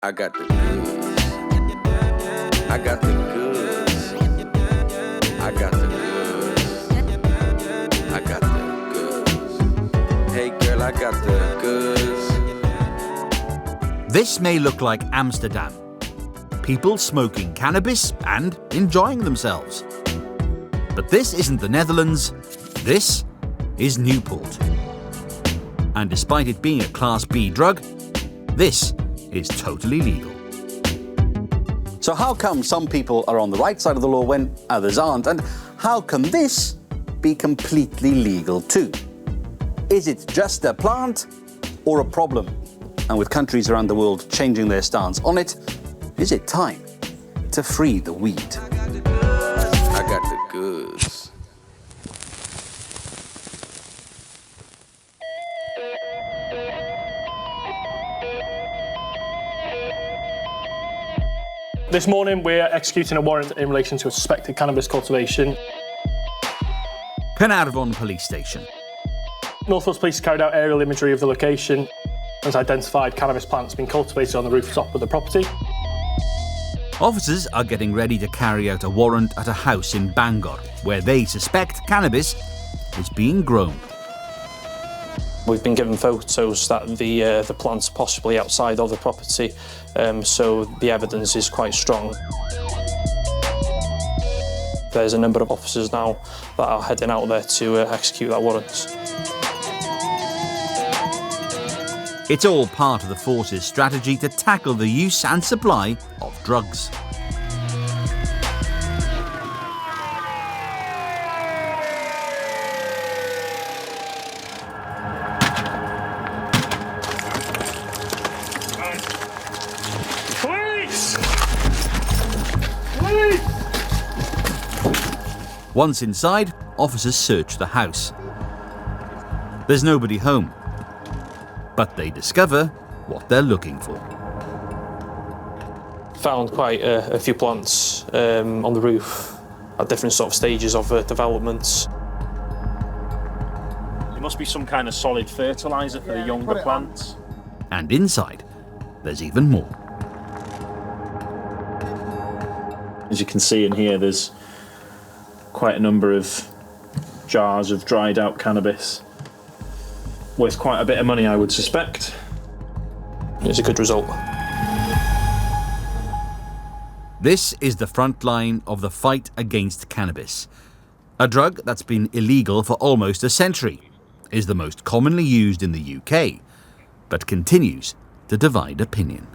I got the goods. I got the goods. I got the goods. I got the goods. Hey girl, I got the goods. This may look like Amsterdam. People smoking cannabis and enjoying themselves. But this isn't the Netherlands. This is Newport. And despite it being a Class B drug, this is totally legal. So how come some people are on the right side of the law when others aren't? And how can this be completely legal too? Is it just a plant or a problem? And with countries around the world changing their stance on it, is it time to free the weed? I got the goods. This morning we're executing a warrant in relation to a suspected cannabis cultivation. Carnarvon Police Station. North Wales Police carried out aerial imagery of the location and has identified cannabis plants being cultivated on the rooftop of the property. Officers are getting ready to carry out a warrant at a house in Bangor, where they suspect cannabis is being grown. We've been given photos that the plant's possibly outside of the property, so the evidence is quite strong. There's a number of officers now that are heading out there to execute that warrant. It's all part of the force's strategy to tackle the use and supply of drugs. Police! Police! Once inside, officers search the house. There's nobody home, but they discover what they're looking for. Found quite a few plants on the roof at different sort of stages of development. It must be some kind of solid fertiliser for the younger plants. And inside, there's even more. As you can see in here, there's quite a number of jars of dried out cannabis. Worth quite a bit of money, I would suspect. It's a good result. This is the front line of the fight against cannabis. A drug that's been illegal for almost a century, is the most commonly used in the UK, but continues to divide opinion.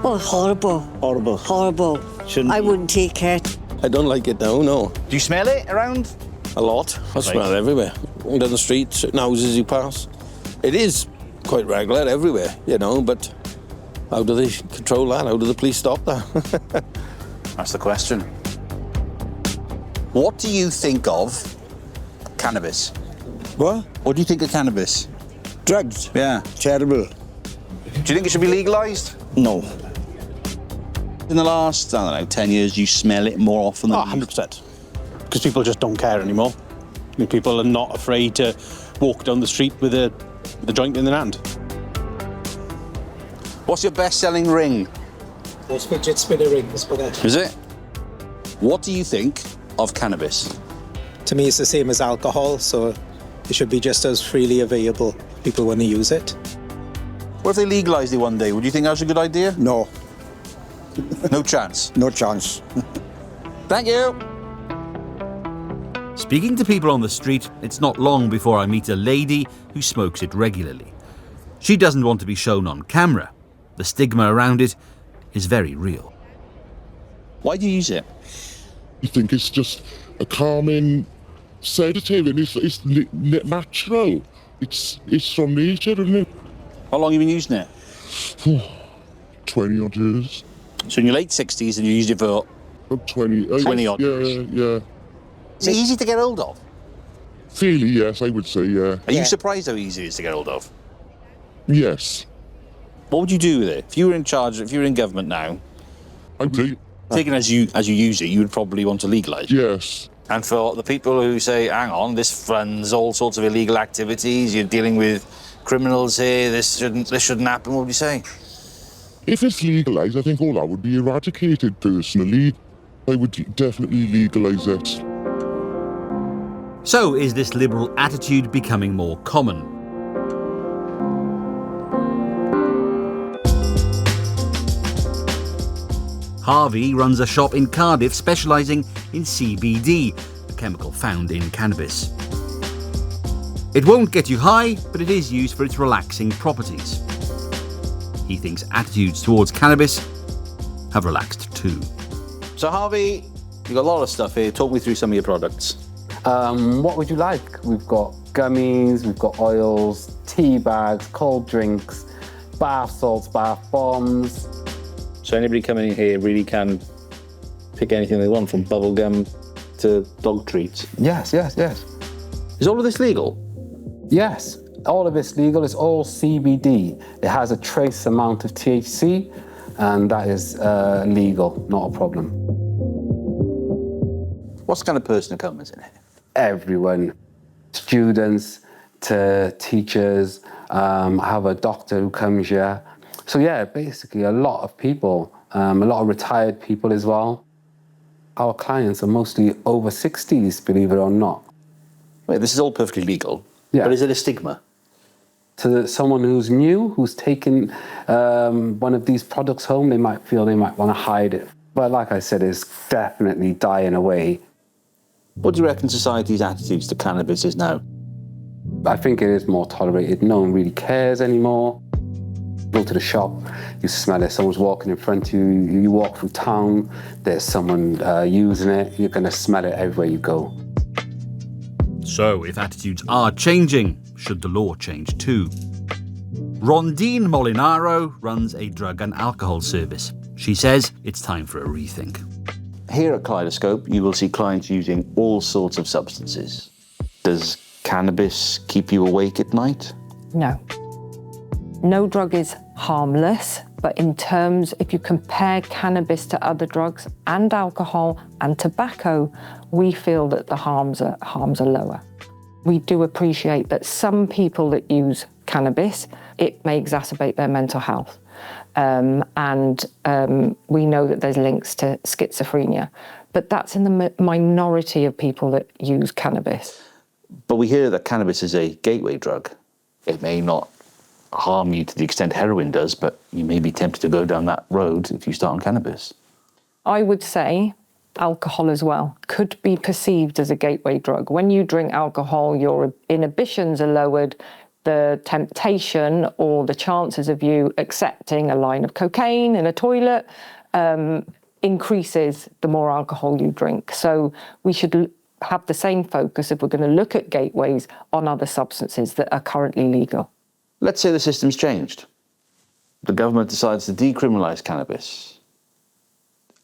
Oh, horrible. Horrible. Horrible. Shouldn't I be. wouldn't take it. I don't like it now, no. Do you smell it around? A lot. I smell it everywhere. Down the street, certain houses you pass. It is quite regular everywhere, you know, but how do they control that? How do the police stop that? That's the question. What do you think of cannabis? What? What do you think of cannabis? Drugs? Yeah. Terrible. Do you think it should be legalised? No. In the last, I don't know, 10 years, you smell it more often than 100%. Because people just don't care anymore. I mean, people are not afraid to walk down the street with a joint in their hand. What's your best-selling ring? Those fidget spinner rings, but Is it? What do you think of cannabis? to me it's the same as alcohol, so it should be just as freely available to people when they use it. What if they legalised it one day? Would you think that's a good idea? No. No chance. No chance. Thank you. Speaking to people on the street, it's not long before I meet a lady who smokes it regularly. She doesn't want to be shown on camera. The stigma around it is very real. Why do you use it? You think it's just a calming sedative, and it's natural. It's from nature, isn't it? How long have you been using it? 20 odd years. So in your late 60s and you used it for 20 odd years? Yeah. Is it easy to get hold of? Fairly, yes, I would say, yeah. Are you surprised how easy it is to get hold of? Yes. What would you do with it? If you were in charge, if you were in government now, I do. taken as you use it, you would probably want to legalise it. Yes. And for the people who say, hang on, this funds all sorts of illegal activities, you're dealing with criminals here, this shouldn't happen, what would you say? If it's legalised, I think all that would be eradicated personally. I would definitely legalise it. So is this liberal attitude becoming more common? Harvey runs a shop in Cardiff specialising in CBD, a chemical found in cannabis. It won't get you high, but it is used for its relaxing properties. He thinks attitudes towards cannabis have relaxed too. So Harvey, you've got a lot of stuff here. Talk me through some of your products. What would you like? We've got gummies, we've got oils, tea bags, cold drinks, bath salts, bath bombs. So anybody coming in here really can pick anything they want, from bubble gum to dog treats? Yes. Is all of this legal? Yes, all of it's legal. It's all CBD. It has a trace amount of THC, and that is legal, not a problem. What's the kind of person who comes in here? Everyone, students to teachers. I have a doctor who comes here. So yeah, basically a lot of people, a lot of retired people as well. Our clients are mostly over 60s, believe it or not. Wait, this is all perfectly legal, yeah. But is it a stigma? To someone who's new, who's taken one of these products home, they might feel they might want to hide it. But like I said, it's definitely dying away. What do you reckon society's attitudes to cannabis is now? I think it is more tolerated. No one really cares anymore. Go to the shop, you smell it, someone's walking in front of you, you walk through town, there's someone using it, you're going to smell it everywhere you go. So, if attitudes are changing, should the law change too? Rondine Molinaro runs a drug and alcohol service. She says it's time for a rethink. Here at Kaleidoscope, you will see clients using all sorts of substances. Does cannabis keep you awake at night? No. No drug is harmless, but in terms, if you compare cannabis to other drugs and alcohol and tobacco, we feel that the harms are lower. We do appreciate that some people that use cannabis, it may exacerbate their mental health. We know that there's links to schizophrenia, but that's in the minority of people that use cannabis. But we hear that cannabis is a gateway drug. It may not harm you to the extent heroin does, but you may be tempted to go down that road if you start on cannabis. I would say alcohol as well could be perceived as a gateway drug. When you drink alcohol, your inhibitions are lowered, the temptation or the chances of you accepting a line of cocaine in a toilet increases the more alcohol you drink. So we should have the same focus if we're going to look at gateways on other substances that are currently legal. Let's say the system's changed. The government decides to decriminalise cannabis.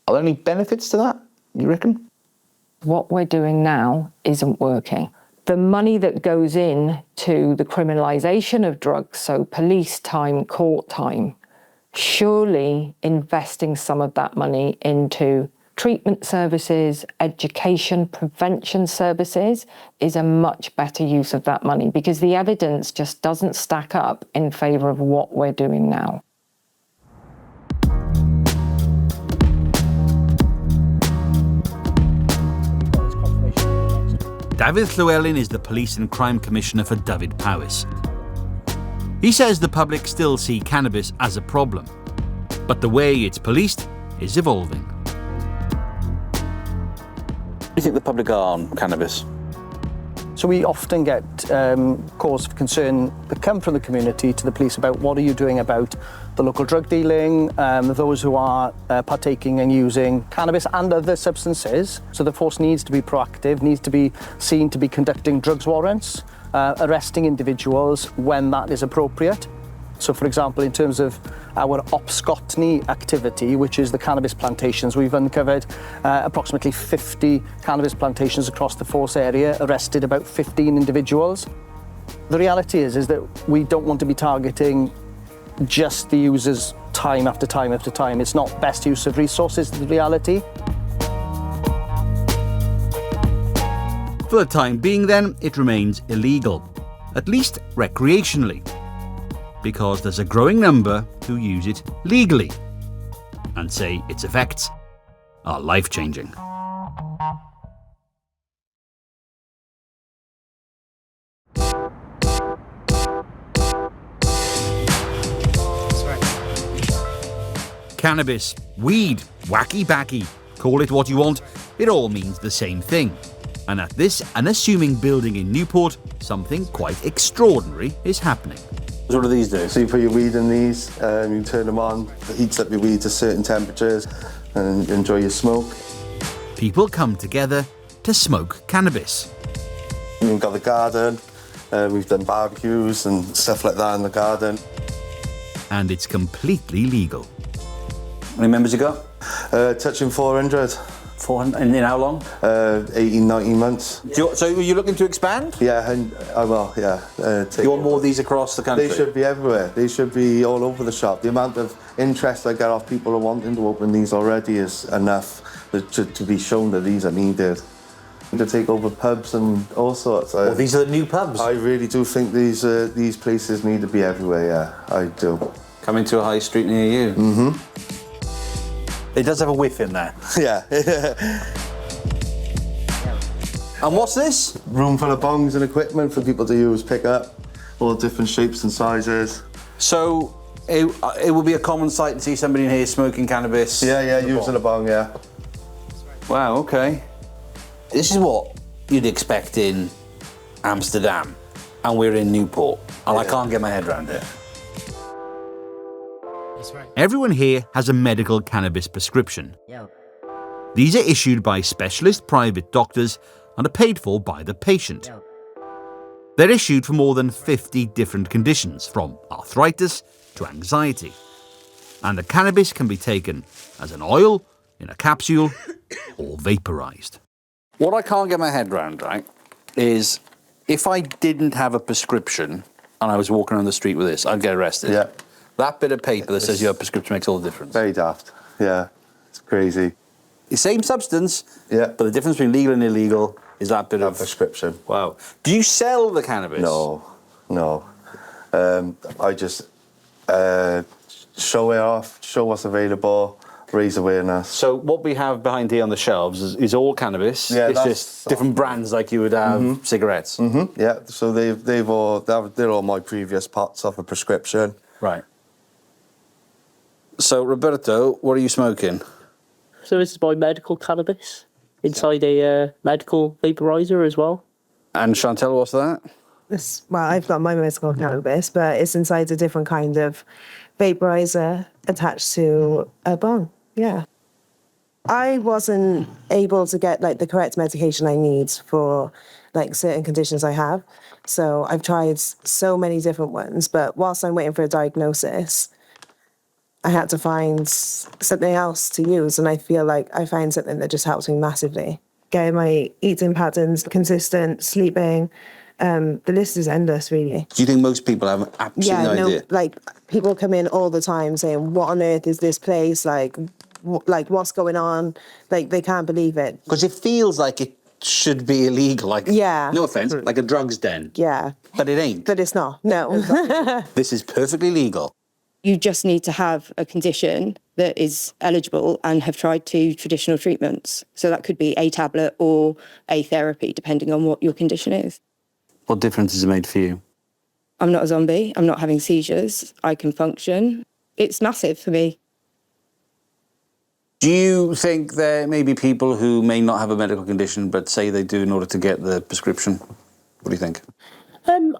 Are there any benefits to that, you reckon? What we're doing now isn't working. The money that goes in to the criminalisation of drugs, so police time, court time, surely investing some of that money into treatment services, education, prevention services is a much better use of that money, because the evidence just doesn't stack up in favour of what we're doing now. David Llewellyn is the Police and Crime Commissioner for Dyfed Powys. He says the public still see cannabis as a problem, but the way it's policed is evolving. Do you think the public are on cannabis? So we often get calls of concern that come from the community to the police about what are you doing about the local drug dealing, those who are partaking and using cannabis and other substances. So the force needs to be proactive, needs to be seen to be conducting drugs warrants, arresting individuals when that is appropriate. So, for example, in terms of our Opscotney activity, which is the cannabis plantations, we've uncovered approximately 50 cannabis plantations across the force area, arrested about 15 individuals. The reality is that we don't want to be targeting just the users time after time after time. It's not best use of resources, the reality. For the time being then, it remains illegal, at least recreationally, because there's a growing number who use it legally and say its effects are life-changing. Cannabis, weed, wacky-backy, call it what you want, it all means the same thing. And at this unassuming building in Newport, something quite extraordinary is happening. So what do these do? So you put your weed in these, you turn them on, it heats up your weed to certain temperatures and enjoy your smoke. People come together to smoke cannabis. We've got the garden, we've done barbecues and stuff like that in the garden. And it's completely legal. How many members you got? Touching 400. 400, and in how long? 18, 19 months. So are you looking to expand? Yeah, and I will, yeah. You want more of these across the country? They should be everywhere. They should be all over the shop. The amount of interest I get off people who are wanting to open these already is enough to be shown that these are needed. To take over pubs and all sorts. Well, these are the new pubs? I really do think these places need to be everywhere, yeah, I do. Coming to a high street near you? Mm-hmm. It does have a whiff in there. Yeah. And what's this? Room full of bongs and equipment for people to use, pick up, all different shapes and sizes. So it will be a common sight to see somebody in here smoking cannabis? Yeah, using a bong, yeah. Wow, okay. This is what you'd expect in Amsterdam, and we're in Newport, and I can't get my head around it. Everyone here has a medical cannabis prescription. These are issued by specialist private doctors and are paid for by the patient. They're issued for more than 50 different conditions, from arthritis to anxiety. And the cannabis can be taken as an oil, in a capsule, or vaporized. What I can't get my head around, right, is if I didn't have a prescription and I was walking on the street with this, I'd get arrested. Yeah. That bit of paper that says you have a prescription makes all the difference. Very daft, yeah. It's crazy. The same substance, yeah, but the difference between legal and illegal is that bit of prescription. Wow. Do you sell the cannabis? No. I just show it off, show what's available, raise awareness. So what we have behind here on the shelves is all cannabis. Yeah, it's just different brands like you would have cigarettes. Mm-hmm. Yeah. So they're all my previous pots off a prescription. Right. So Roberto, what are you smoking? So this is my medical cannabis inside a medical vaporizer as well. And Chantel, what's that? Well, I've got my medical cannabis, but it's inside a different kind of vaporizer attached to a bong. Yeah. I wasn't able to get the correct medication I need for certain conditions I have. So I've tried so many different ones, but whilst I'm waiting for a diagnosis, I had to find something else to use, and I feel like I found something that just helps me massively. Getting my eating patterns consistent, sleeping, the list is endless, really. Do you think most people have absolutely no idea? People come in all the time saying, what on earth is this place? What's going on? They can't believe it. Because it feels like it should be illegal. Yeah. No offence, like a drugs den. Yeah. But it ain't. But it's not, no. This is perfectly legal. You just need to have a condition that is eligible and have tried 2 traditional treatments. So that could be a tablet or a therapy, depending on what your condition is. What difference has it made for you? I'm not a zombie. I'm not having seizures. I can function. It's massive for me. Do you think there may be people who may not have a medical condition but say they do in order to get the prescription? What do you think?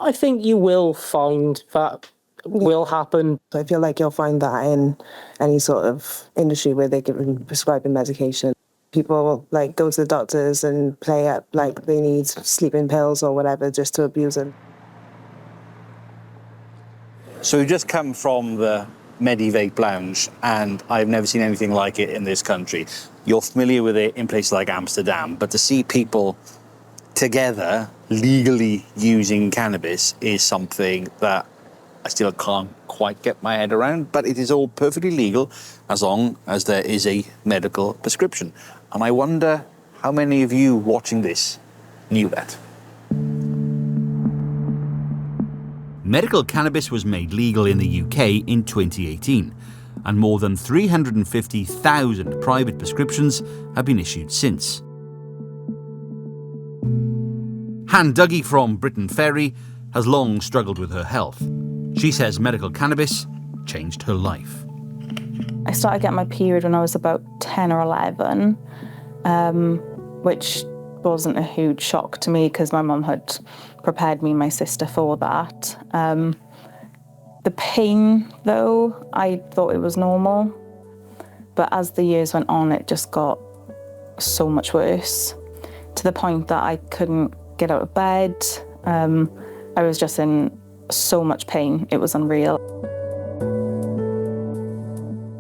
I think you will find that will happen. I feel like you'll find that in any sort of industry where they're prescribing medication. People go to the doctors and play up like they need sleeping pills or whatever just to abuse them. So we've just come from the Medivape Lounge, and I've never seen anything like it in this country. You're familiar with it in places like Amsterdam, but to see people together legally using cannabis is something that I still can't quite get my head around, but it is all perfectly legal as long as there is a medical prescription. And I wonder how many of you watching this knew that. Medical cannabis was made legal in the UK in 2018, and more than 350,000 private prescriptions have been issued since. Han Dougie from Britain Ferry has long struggled with her health. She says medical cannabis changed her life. I started getting my period when I was about 10 or 11, which wasn't a huge shock to me because my mum had prepared me and my sister for that. The pain, though, I thought it was normal. But as the years went on, it just got so much worse, to the point that I couldn't get out of bed. I was just in so much pain, it was unreal.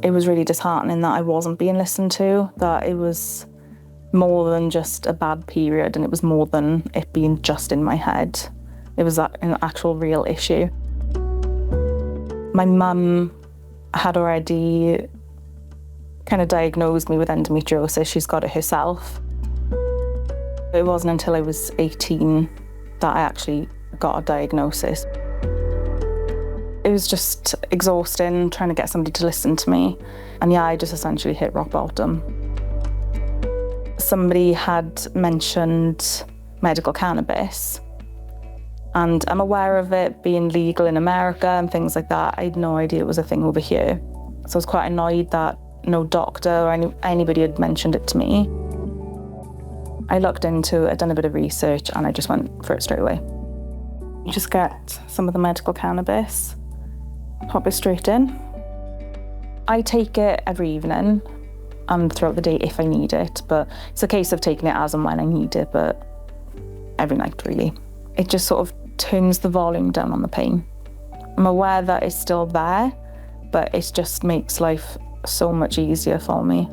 It was really disheartening that I wasn't being listened to, that it was more than just a bad period, and it was more than it being just in my head. It was an actual real issue. My mum had already kind of diagnosed me with endometriosis. She's got it herself. It wasn't until I was 18 that I actually got a diagnosis. It was just exhausting trying to get somebody to listen to me. And yeah, I just essentially hit rock bottom. Somebody had mentioned medical cannabis, and I'm aware of it being legal in America and things like that. I had no idea it was a thing over here. So I was quite annoyed that no doctor or anybody had mentioned it to me. I looked into it, done a bit of research, and I just went for it straight away. You just get some of the medical cannabis, pop it straight in. I take it every evening and throughout the day if I need it, but it's a case of taking it as and when I need it, but every night really. It just sort of turns the volume down on the pain. I'm aware that it's still there, but it just makes life so much easier for me.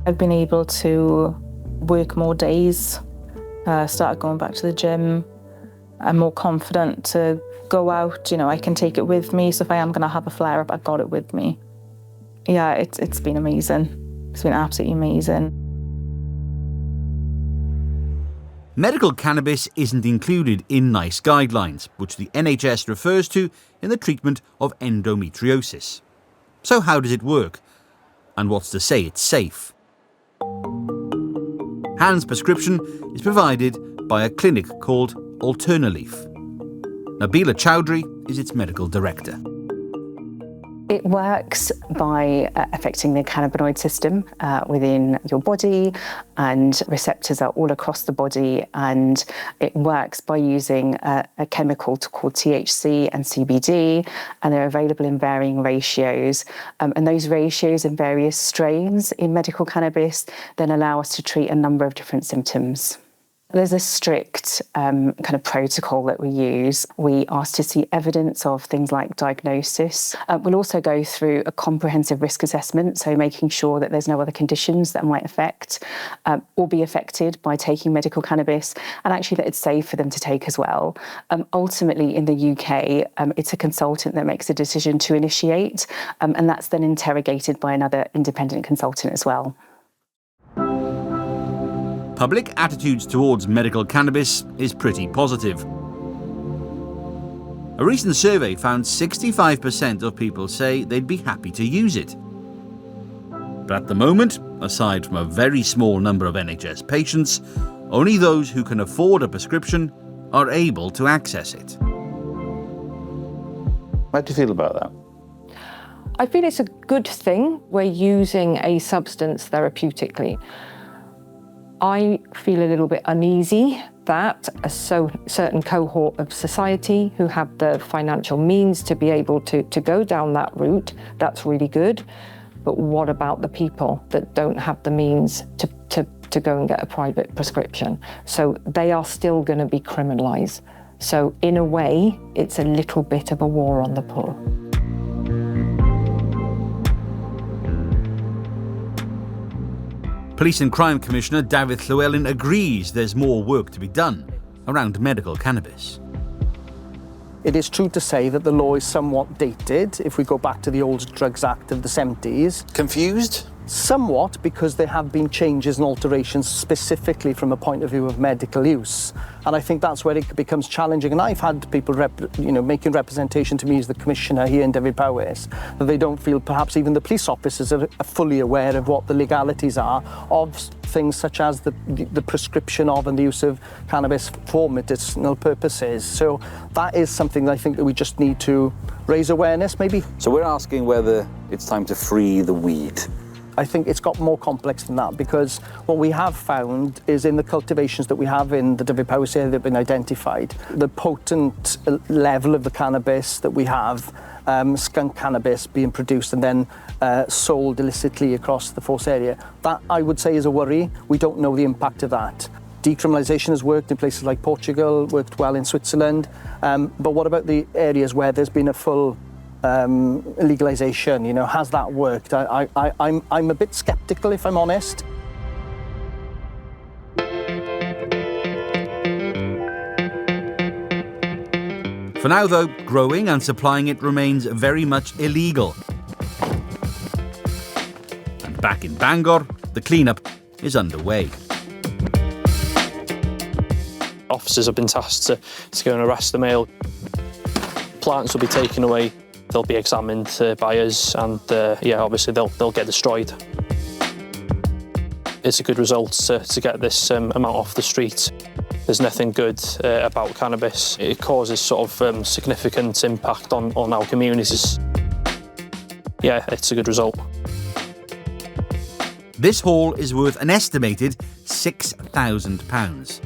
I've been able to work more days, started going back to the gym. I'm more confident to go out, you know, I can take it with me, so if I am going to have a flare-up, I've got it with me. Yeah, it's been amazing. It's been absolutely amazing. Medical cannabis isn't included in NICE guidelines, which the NHS refers to in the treatment of endometriosis. So how does it work? And what's to say it's safe? Han's prescription is provided by a clinic called Alternaleaf. Nabila Chowdhury is its medical director. It works by affecting the cannabinoid system within your body, and receptors are all across the body, and it works by using a chemical called THC and CBD, and they're available in varying ratios. And those ratios and various strains in medical cannabis then allow us to treat a number of different symptoms. There's a strict kind of protocol that we use. We ask to see evidence of things like diagnosis. We'll also go through a comprehensive risk assessment, so making sure that there's no other conditions that might affect or be affected by taking medical cannabis, and actually that it's safe for them to take as well. Ultimately, in the UK, it's a consultant that makes a decision to initiate, and that's then interrogated by another independent consultant as well. Public attitudes towards medical cannabis is pretty positive. A recent survey found 65% of people say they'd be happy to use it. But at the moment, aside from a very small number of NHS patients, only those who can afford a prescription are able to access it. How do you feel about that? I feel it's a good thing we're using a substance therapeutically. I feel a little bit uneasy that a certain cohort of society who have the financial means to be able to go down that route, that's really good. But what about the people that don't have the means to go and get a private prescription? So they are still going to be criminalised. So in a way, it's a little bit of a war on the poor. Police and Crime Commissioner David Llewellyn agrees there's more work to be done around medical cannabis. It is true to say that the law is somewhat dated if we go back to the old Drugs Act of the 70s. Confused? Somewhat, because there have been changes and alterations specifically from a point of view of medical use. And I think that's where it becomes challenging. And I've had people making representation to me as the commissioner here in Dyfed-Powys that they don't feel perhaps even the police officers are fully aware of what the legalities are of things such as the prescription of and the use of cannabis for medicinal purposes. So that is something that I think that we just need to raise awareness, maybe. So we're asking whether it's time to free the weed. I think it's got more complex than that, because what we have found is in the cultivations that we have in the Dyfed-Powys area that have been identified, the potent level of the cannabis that we have, skunk cannabis being produced and then sold illicitly across the force area, that I would say is a worry. We don't know the impact of that. Decriminalisation has worked in places like Portugal, worked well in Switzerland, but what about the areas where there's been a full legalisation, has that worked? I'm a bit sceptical, if I'm honest. For now, though, growing and supplying it remains very much illegal. And back in Bangor, the clean-up is underway. Officers have been tasked to go and arrest the male. Plants will be taken away. They'll be examined by us, and obviously they'll get destroyed. It's a good result to get this amount off the street. There's nothing good about cannabis. It causes sort of significant impact on our communities. Yeah, it's a good result. This haul is worth an estimated £6,000.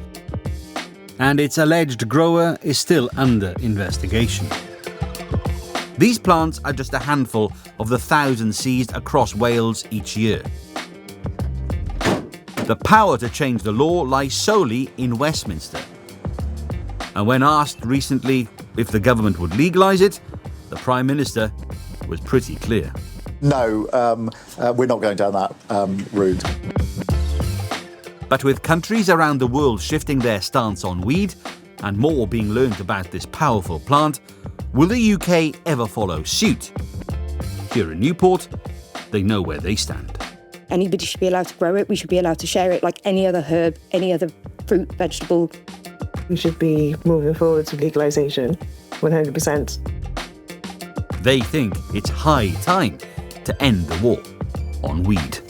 And its alleged grower is still under investigation. These plants are just a handful of the thousands seized across Wales each year. The power to change the law lies solely in Westminster. And when asked recently if the government would legalise it, the Prime Minister was pretty clear. No, we're not going down that route. But with countries around the world shifting their stance on weed and more being learned about this powerful plant, will the UK ever follow suit? Here in Newport, they know where they stand. Anybody should be allowed to grow it. We should be allowed to share it like any other herb, any other fruit, vegetable. We should be moving forward to legalisation, 100%. They think it's high time to end the war on weed.